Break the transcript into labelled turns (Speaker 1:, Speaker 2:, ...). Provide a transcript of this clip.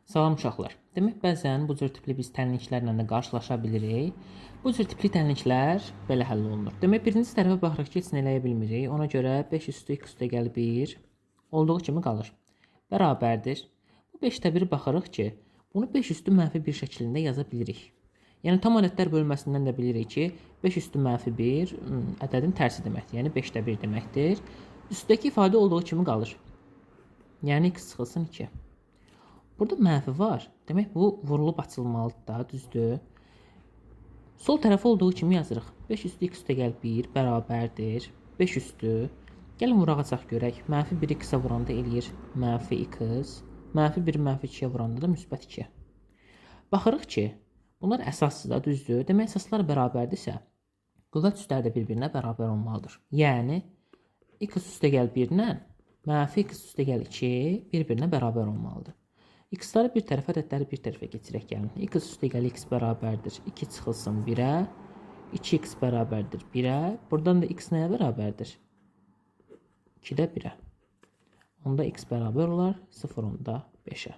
Speaker 1: Salam uşaqlar. Demək, bəzən bu cür tipli biz tənliklərlə də qarşılaşa bilirik. Bu cür tipli tənliklər belə həll olunur. Demək, birinci tərəfə baxırıq ki, heç nə eləyə bilmirik. Ona görə 5 üstü 2 üstə gəl 1 olduğu kimi qalır. Bərabərdir. Bu 5-də 1 baxırıq ki, bunu 5 üstü mənfi 1 şəklində yaza bilirik. Yəni tam ədədlər bölməsindən də bilirik ki, 5 üstü mənfi 1 ədədin tərsi deməkdir. Yəni 5-də 1 deməkdir. Üstdəki ifadə olduğu kimi qalır. Yəni x çıxılsın 2. Burada mənfi var. Demək, bu vurulub açılmalıdır da, düzdür. Sol tərəfi olduğu kimi yazırıq. 5 üstü x üstə gəl 1 bərabərdir. 5 üstü. Gəlin vuraq açaq görək. Mənfi 1 x-ə vuranda eləyir mənfi x. Mənfi 1 mənfi 2-yə vuranda da müsbət 2. Baxırıq ki, bunlar əsassız da, düzdür. Demək, əsaslar bərabərdirsə, qüvvət üstləri də bir-birinə bərabər olmalıdır. Yəni, x üstə gəl 1 ilə mənfi x üstə gəl 2 bir-birinə bərabər olmalıdır. X-ları bir tərəfə, ədədləri bir tərəfə keçirək gəlin. X üstə gəl x bərabərdir 2 çıxılsın 1-ə. 2x bərabərdir 1-ə. Buradan da x nəyə bərabərdir? 2-də 1-ə. Onda x bərabər olar 0, onda 5-ə.